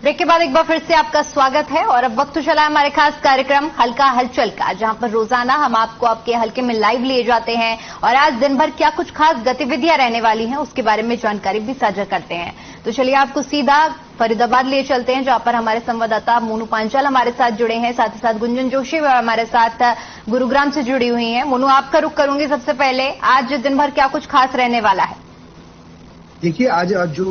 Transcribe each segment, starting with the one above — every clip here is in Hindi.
ब्रेक के बाद एक बार फिर से आपका स्वागत है और अब वक्त चला हमारे खास कार्यक्रम हल्का हलचल का, जहां पर रोजाना हम आपको आपके हल्के में लाइव लिए जाते हैं और आज दिन भर क्या कुछ खास गतिविधियां रहने वाली हैं उसके बारे में जानकारी भी साझा करते हैं। तो चलिए आपको सीधा फरीदाबाद लिए चलते हैं, जहां पर हमारे संवाददाता मोनू पांचाल हमारे साथ जुड़े हैं, साथ ही साथ गुंजन जोशी हमारे साथ गुरुग्राम से जुड़ी हुई हैं। मोनू, आपका रुख करूंगी सबसे पहले, आज दिन भर क्या कुछ खास रहने वाला है? देखिए, आज जो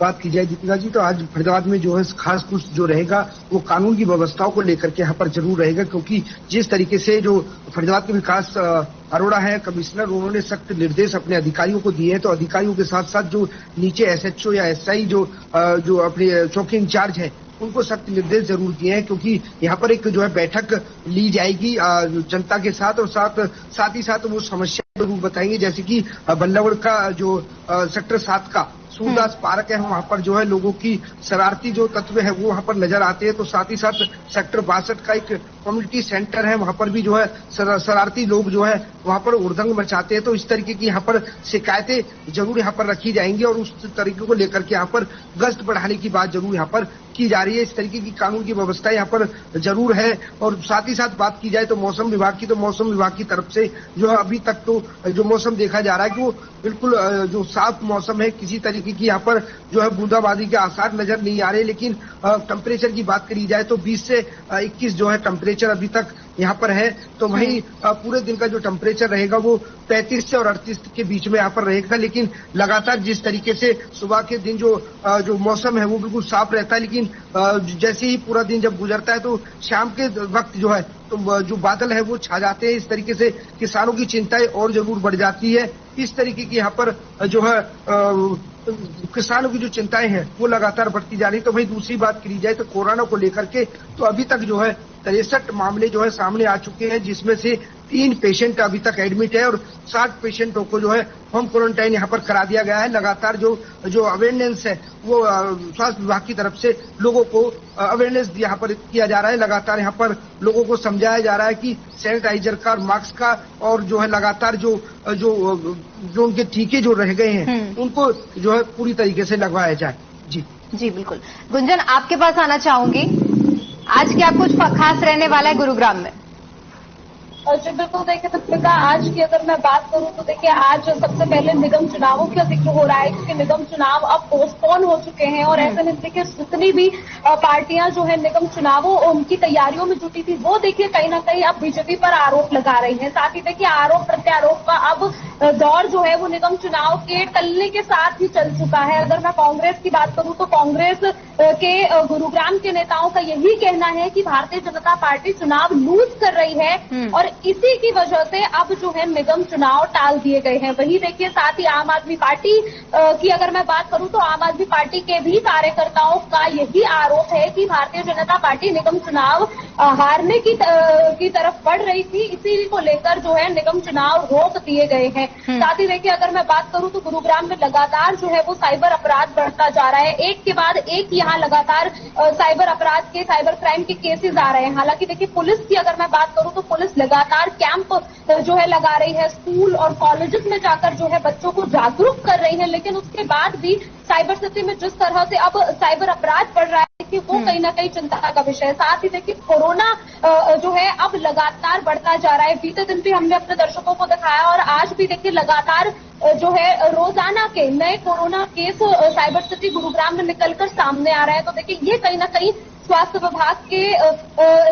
बात की जाए दीपिका जी, तो आज फरीदाबाद में जो है खास कुछ जो रहेगा वो कानून की व्यवस्थाओं को लेकर के यहाँ पर जरूर रहेगा, क्योंकि जिस तरीके से जो फरीदाबाद के विकास अरोड़ा है कमिश्नर, उन्होंने सख्त निर्देश अपने अधिकारियों को दिए हैं। तो अधिकारियों के साथ साथ जो नीचे एसएचओ या एसआई जो अपने चौकी इंचार्ज है उनको सख्त निर्देश जरूर दिए हैं, क्योंकि यहाँ पर एक जो है बैठक ली जाएगी जनता के साथ, और साथ ही साथ वो समस्या जरूर बताएंगे, जैसे कि बल्लभगढ़ का जो सेक्टर 7 का सूरदास पार्क है, वहां पर जो है लोगों की शरारती जो तत्व है वो वहां पर नजर आते हैं। तो साथ ही साथ सेक्टर 62 का एक कम्युनिटी सेंटर है, वहां पर भी जो है शरारती लोग जो है वहां पर उड़दंग मचाते हैं। तो इस तरीके की यहाँ पर शिकायतें जरूर यहाँ पर रखी जाएंगी और उस तरीके को लेकर के यहाँ पर गश्त बढ़ाने की बात जरूर यहाँ पर की जा रही है। इस तरीके की कानून की व्यवस्था यहाँ पर जरूर है। और साथ ही साथ बात की जाए तो मौसम विभाग की, तो मौसम विभाग की तरफ से जो है अभी तक तो जो मौसम देखा जा रहा है कि वो बिल्कुल जो साफ मौसम है, किसी तरीके की यहाँ पर जो है बूंदाबांदी के आसार नजर नहीं आ रहे। लेकिन टेम्परेचर की बात करी जाए तो 20 से 21 जो है टेम्परेचर अभी तक यहाँ पर है। तो वहीं पूरे दिन का जो टेम्परेचर रहेगा वो 35 से और 38 के बीच में यहाँ पर रहेगा। लेकिन लगातार जिस तरीके से सुबह के दिन जो मौसम है वो बिल्कुल साफ रहता है, लेकिन जैसे ही पूरा दिन जब गुजरता है तो शाम के वक्त जो है तो जो बादल है वो छा जाते हैं। इस तरीके से किसानों की चिंताएं और जरूर बढ़ जाती है। इस तरीके की यहाँ पर जो है किसानों की जो चिंताएं हैं वो लगातार बढ़ती जा रही है। तो वहीं दूसरी बात करी जाए तो कोरोना को लेकर के तो अभी तक जो है 63 मामले जो है सामने आ चुके हैं, जिसमें से 3 पेशेंट अभी तक एडमिट है और 60 पेशेंटों को जो है होम क्वारंटाइन यहाँ पर करा दिया गया है। लगातार जो अवेयरनेस है वो स्वास्थ्य विभाग की तरफ से लोगों को अवेयरनेस यहाँ पर किया जा रहा है। लगातार यहाँ पर लोगों को समझाया जा रहा है कि सैनिटाइजर का और मास्क का, और जो है लगातार जो उनके टीके जो रह गए हैं उनको जो है पूरी तरीके से लगवाया जाए। जी बिल्कुल। गुंजन, आपके पास आना चाहूंगी, आज क्या कुछ खास रहने वाला है गुरुग्राम में? जी बिल्कुल, देखिए दीपिका, आज की अगर मैं बात करूं तो देखिए आज सबसे पहले निगम चुनावों का जिक्र हो रहा है, क्योंकि निगम चुनाव अब पोस्टपोन हो चुके हैं और ऐसे में देखिए जितनी भी पार्टियां जो है निगम चुनावों उनकी तैयारियों में जुटी थी वो देखिए कहीं ना कहीं अब बीजेपी पर आरोप लगा रही है। साथ ही देखिए आरोप प्रत्यारोप का अब दौर जो है वो निगम चुनाव के टलने के साथ ही चल चुका है। अगर मैं कांग्रेस की बात करूं तो कांग्रेस के गुरुग्राम के नेताओं का यही कहना है कि भारतीय जनता पार्टी चुनाव लूज कर रही है और इसी की वजह से अब जो है निगम चुनाव टाल दिए गए हैं। वहीं देखिए साथ ही आम आदमी पार्टी की अगर मैं बात करूं तो आम आदमी पार्टी के भी कार्यकर्ताओं का यही आरोप है कि भारतीय जनता पार्टी निगम चुनाव हारने की तरफ बढ़ रही थी, इसी को लेकर जो है निगम चुनाव रोक दिए गए हैं। साथ ही देखिए अगर मैं बात करूं तो गुरुग्राम में लगातार जो है वो साइबर अपराध बढ़ता जा रहा है, एक के बाद एक यहाँ लगातार साइबर अपराध के, साइबर क्राइम के केसेस आ रहे हैं। हालांकि देखिए पुलिस की अगर मैं बात करूं तो पुलिस लगातार कैंप जो है लगा रही है, स्कूल और कॉलेजेस में जाकर जो है बच्चों को जागरूक कर रही है, लेकिन उसके बाद भी साइबर सिटी में जिस तरह से अब साइबर अपराध बढ़ रहा है देखिए वो कहीं ना कहीं चिंता का विषय है। साथ ही देखिए कोरोना जो है अब लगातार बढ़ता जा रहा है। बीते दिन भी हमने अपने दर्शकों को दिखाया और आज भी देखिए लगातार जो है रोजाना के नए corona case cyber city Gurugram में निकलकर सामने आ रहा है। तो देखिए ये कहीं ना कहीं स्वास्थ्य विभाग के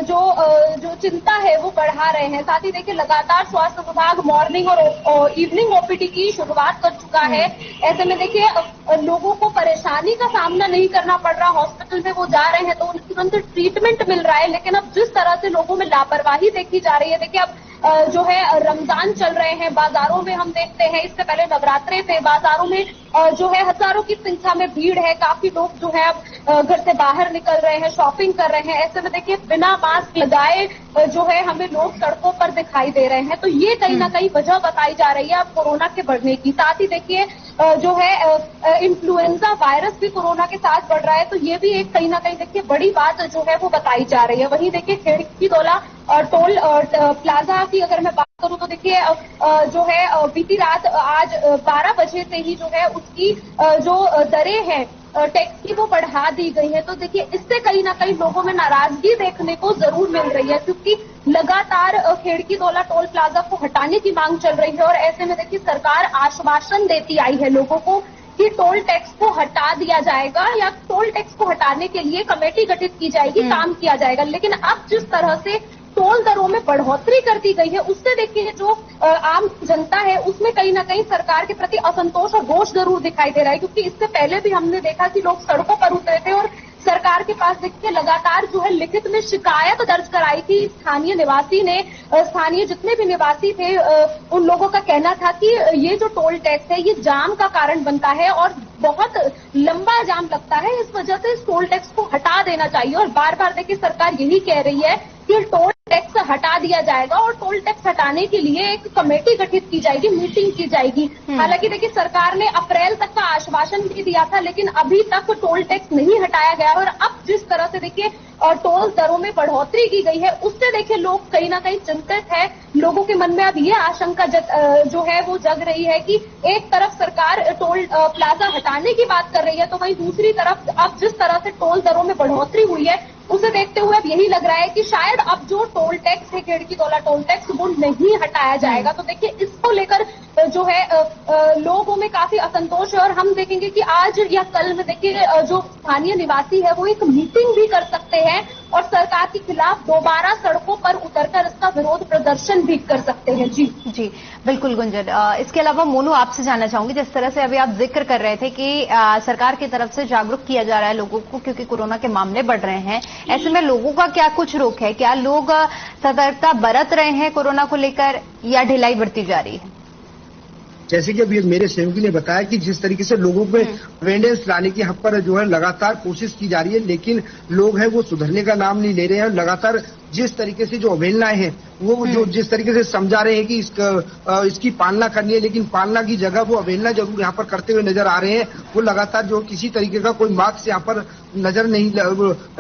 जो चिंता है वो बढ़ा रहे हैं। साथ ही देखिए लगातार स्वास्थ्य विभाग मॉर्निंग और इवनिंग ओपीडी की शुरुआत कर चुका है। ऐसे में देखिए लोगों को परेशानी का सामना नहीं करना पड़ रहा, हॉस्पिटल में वो जा रहे हैं तो उन्हें तुरंत ट्रीटमेंट मिल रहा है। लेकिन अब जिस तरह से लोगों में लापरवाही देखी जा रही है, देखिए अब जो है रमजान चल रहे हैं, बाजारों में हम देखते हैं, इससे पहले नवरात्रे थे, बाजारों में जो है हजारों की संख्या में भीड़ है, काफी लोग जो है अब घर से बाहर निकल रहे हैं, शॉपिंग कर रहे हैं। ऐसे में देखिए बिना मास्क लगाए जो है हमें लोग सड़कों पर दिखाई दे रहे हैं। तो ये कहीं ना कहीं वजह बताई जा रही है अब कोरोना के बढ़ने की। साथ ही देखिए जो है इन्फ्लुएंजा वायरस भी कोरोना के साथ बढ़ रहा है, तो ये भी एक कहीं ना कहीं देखिए बड़ी बात जो है वो बताई जा रही है। वहीं देखिए खिड़की तोला और टोल प्लाजा की अगर मैं बात करूं तो देखिए जो है बीती रात आज 12 बजे से ही जो है उसकी जो दरें हैं टैक्स की वो बढ़ा दी गई है। तो देखिए इससे कहीं ना कहीं लोगों में नाराजगी देखने को जरूर मिल रही है, क्योंकि लगातार खेड़की दौला टोल प्लाजा को हटाने की मांग चल रही है और ऐसे में देखिए सरकार आश्वासन देती आई है लोगों को कि टोल टैक्स को हटा दिया जाएगा या टोल टैक्स को हटाने के लिए कमेटी गठित की जाएगी, काम किया जाएगा। लेकिन अब जिस तरह से टोल दरों में बढ़ोतरी कर दी गई है, उससे देखिए जो आम जनता है उसमें कहीं ना कहीं सरकार के प्रति असंतोष और रोष जरूर दिखाई दे रहा है, क्योंकि इससे पहले भी हमने देखा कि लोग सड़कों पर उतरे थे और सरकार के पास देखिए लगातार जो है लिखित में शिकायत दर्ज कराई थी। स्थानीय निवासी ने, स्थानीय जितने भी निवासी थे उन लोगों का कहना था कि ये जो टोल टैक्स है ये जाम का कारण बनता है और बहुत लंबा जाम लगता है, इस वजह से इस टोल टैक्स को हटा देना चाहिए। और बार बार देखिए सरकार यही कह रही है कि टोल टैक्स हटा दिया जाएगा और टोल टैक्स हटाने के लिए एक कमेटी गठित की जाएगी, मीटिंग की जाएगी। हालांकि देखिए सरकार ने अप्रैल तक का आश्वासन भी दिया था, लेकिन अभी तक टोल टैक्स नहीं हटाया गया। और अब जिस तरह से देखिए टोल दरों में बढ़ोतरी की गई है, उससे देखिए लोग कहीं ना कहीं चिंतित है। लोगों के मन में अब ये आशंका जो है वो जग रही है कि एक तरफ सरकार टोल प्लाजा हटाने की बात कर रही है, तो वहीं दूसरी तरफ अब जिस तरह से टोल दरों में बढ़ोतरी हुई है उसे देखते हुए अब यही लग रहा है कि शायद अब जो टोल टैक्स है खेड़की दौला टोल टैक्स वो नहीं हटाया जाएगा। तो देखिए इसको लेकर जो है लोगों में काफी असंतोष है और हम देखेंगे कि आज या कल में देखिए जो स्थानीय निवासी है वो एक मीटिंग भी कर सकते हैं और सरकार के खिलाफ दोबारा सड़कों पर उतरकर इसका विरोध प्रदर्शन भी कर सकते हैं। जी बिल्कुल गुंजन। इसके अलावा मोनू आपसे जानना चाहूंगी, जिस तरह से अभी आप जिक्र कर रहे थे कि सरकार की तरफ से जागरूक किया जा रहा है लोगों को, क्योंकि कोरोना के मामले बढ़ रहे हैं, ऐसे में लोगों का क्या कुछ रोक है? क्या लोग सतर्कता बरत रहे हैं कोरोना को लेकर या ढिलाई बरती जा रही है? जैसे कि अभी मेरे सहयोगी ने बताया कि जिस तरीके से लोगों में अवेयरनेस लाने की यहाँ पर जो है लगातार कोशिश की जा रही है, लेकिन लोग हैं वो सुधरने का नाम नहीं ले रहे हैं। लगातार जिस तरीके से जो अवहेलनाएं हैं वो जो जिस तरीके से समझा रहे हैं कि इसकी पालना करनी है, लेकिन पालना की जगह वो अवहेलना जरूर यहाँ पर करते हुए नजर आ रहे हैं। वो लगातार जो किसी तरीके का कोई मास्क यहाँ पर नजर नहीं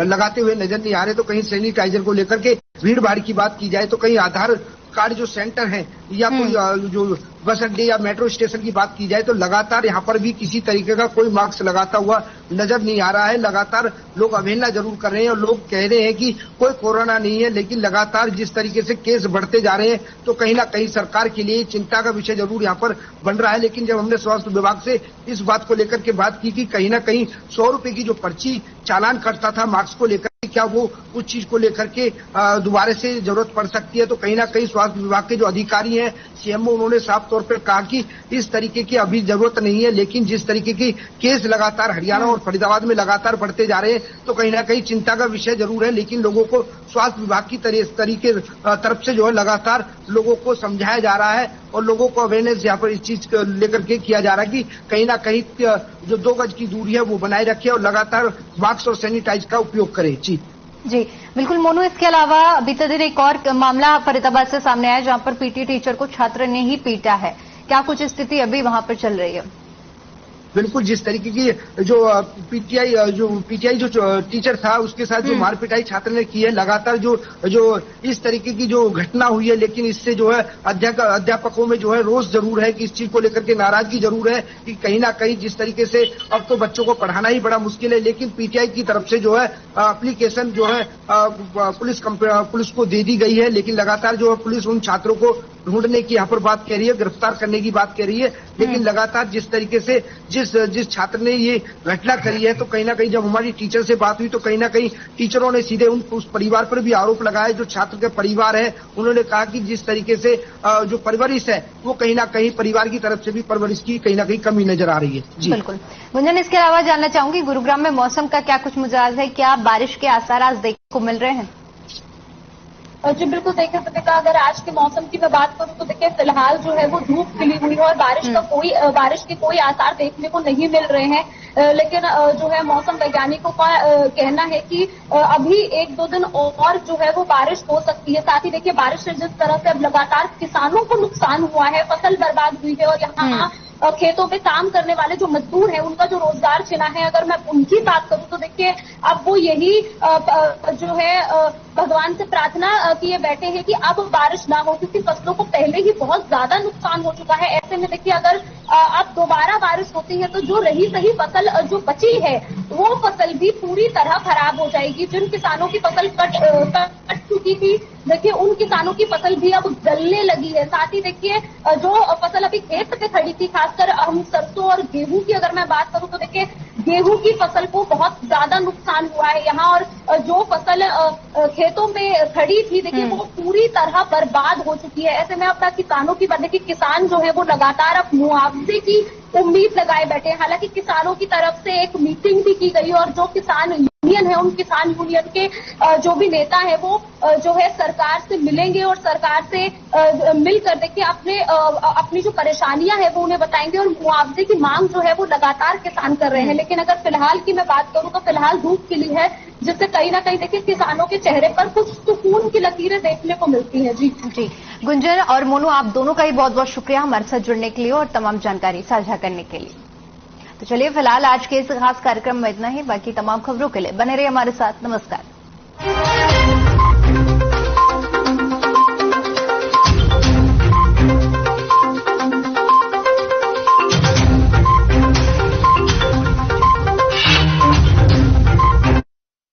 लगाते हुए नजर नहीं आ रहे। तो कहीं सैनिटाइजर को लेकर के भीड़ भाड़ की बात की जाए तो कहीं आधार कार्ड जो सेंटर है या कोई जो बस अड्डे या मेट्रो स्टेशन की बात की जाए तो लगातार यहाँ पर भी किसी तरीके का कोई मास्क लगाता हुआ नजर नहीं आ रहा है। लगातार लोग अवहेलना जरूर कर रहे हैं और लोग कह रहे हैं कि कोई कोरोना नहीं है, लेकिन लगातार जिस तरीके से केस बढ़ते जा रहे हैं तो कहीं ना कहीं सरकार के लिए चिंता का विषय जरूर यहाँ पर बन रहा है। लेकिन जब हमने स्वास्थ्य विभाग से इस बात को लेकर के बात की कि कहीं ना कहीं 100 रुपए की जो पर्ची चालान कटता था मास्क को लेकर, क्या वो उस चीज को लेकर के दोबारा से जरूरत पड़ सकती है? तो कहीं ना कहीं स्वास्थ्य विभाग के जो अधिकारी हैं, सीएमओ, उन्होंने साफ तौर पर कहा कि इस तरीके की अभी जरूरत नहीं है। लेकिन जिस तरीके की केस लगातार हरियाणा और फरीदाबाद में लगातार बढ़ते जा रहे हैं तो कहीं ना कहीं चिंता का विषय जरूर है। लेकिन लोगों को स्वास्थ्य विभाग की तरफ से जो है लगातार लोगों को समझाया जा रहा है और लोगों को अवेयरनेस यहाँ पर इस चीज को लेकर के किया जा रहा है कि कहीं ना कहीं जो 2 गज की दूरी है वो बनाए रखे और लगातार मास्क और सैनिटाइज का उपयोग करें। जी बिल्कुल मोनू। इसके अलावा बीते दिन एक और मामला फरीदाबाद से सामने आया जहां पर पीटी टीचर को छात्र ने ही पीटा है। क्या कुछ स्थिति अभी वहां पर चल रही है? बिल्कुल, जिस तरीके की जो पीटीआई जो टीचर था उसके साथ जो मार पिटाई छात्र ने की है, लगातार जो इस तरीके की जो घटना हुई है, लेकिन इससे जो है अध्यापकों में जो है रोष जरूर है कि इस चीज को लेकर के नाराजगी जरूर है कि कहीं ना कहीं जिस तरीके से अब तो बच्चों को पढ़ाना ही बड़ा मुश्किल है। लेकिन पीटीआई की तरफ से जो है एप्लीकेशन जो है पुलिस को दे दी गई है, लेकिन लगातार जो है पुलिस उन छात्रों को ढूंढने की यहाँ पर बात कह रही है, गिरफ्तार करने की बात कह रही है। लेकिन लगातार जिस तरीके से जिस छात्र ने ये घटना करी है, तो कहीं ना कहीं जब हमारी टीचर से बात हुई तो कहीं ना कहीं टीचरों ने सीधे उस परिवार पर भी आरोप लगाया जो छात्र के परिवार है। उन्होंने कहा कि जिस तरीके से जो परवरिश है वो कहीं ना कहीं परिवार की तरफ से भी परवरिश की कहीं ना कहीं कमी नजर आ रही है। जी बिल्कुल गुंजन। इसके अलावा जानना चाहूंगी गुरुग्राम में मौसम का क्या कुछ मिजाज है? क्या बारिश के आसार आज देखने को मिल रहे हैं? जी बिल्कुल, देखिए दीपिका, अगर आज के मौसम की मैं बात करूं तो देखिए फिलहाल जो है वो धूप खिली हुई है और बारिश के कोई आसार देखने को नहीं मिल रहे हैं। लेकिन जो है मौसम वैज्ञानिकों का कहना है कि अभी 1-2 दिन और जो है वो बारिश हो सकती है। साथ ही देखिए बारिश से जिस तरह से अब लगातार किसानों को नुकसान हुआ है, फसल बर्बाद हुई है और यहाँ खेतों में काम करने वाले जो मजदूर हैं उनका जो रोजगार छिना है, अगर मैं उनकी बात करूं तो देखिए अब वो यही जो है भगवान से प्रार्थना किए बैठे हैं कि अब बारिश ना हो, क्योंकि फसलों को पहले ही बहुत ज्यादा नुकसान हो चुका है। ऐसे में देखिए अगर अब दोबारा बारिश होती है तो जो रही सही फसल जो बची है वो फसल भी पूरी तरह खराब हो जाएगी। जिन किसानों की फसल कट चुकी थी, देखिए उन किसानों की फसल भी अब गलने लगी है। साथ ही देखिए जो फसल अभी खेत पे खड़ी थी, खासकर हम सरसों और गेहूं की अगर मैं बात करूं तो देखिए गेहूं की फसल को बहुत ज्यादा नुकसान हुआ है यहाँ, और जो फसल खेतों में खड़ी थी देखिए वो पूरी तरह बर्बाद हो चुकी है। ऐसे में अपना किसानों की बात देखिए, किसान जो है वो लगातार अब मुआवजे की उम्मीद लगाए बैठे हैं। हालांकि किसानों की तरफ से एक मीटिंग भी की गई और जो किसान यूनियन है उन किसान यूनियन के जो भी नेता है वो जो है सरकार से मिलेंगे और सरकार से मिलकर देखिए अपनी जो परेशानियां है वो उन्हें बताएंगे और मुआवजे की मांग जो है वो लगातार किसान कर रहे हैं। लेकिन अगर फिलहाल की मैं बात करूं तो फिलहाल धूप खिली है, जिससे कहीं ना कहीं देखिए किसानों के चेहरे पर कुछ सुकून की लकीरें देखने को मिलती है। जी गुंजन और मोनू, आप दोनों का ही बहुत बहुत शुक्रिया हमारे साथ जुड़ने के लिए और तमाम जानकारी साझा करने के लिए। तो चलिए फिलहाल आज के इस खास कार्यक्रम में इतना ही। बाकी तमाम खबरों के लिए बने रहिए हमारे साथ। नमस्कार।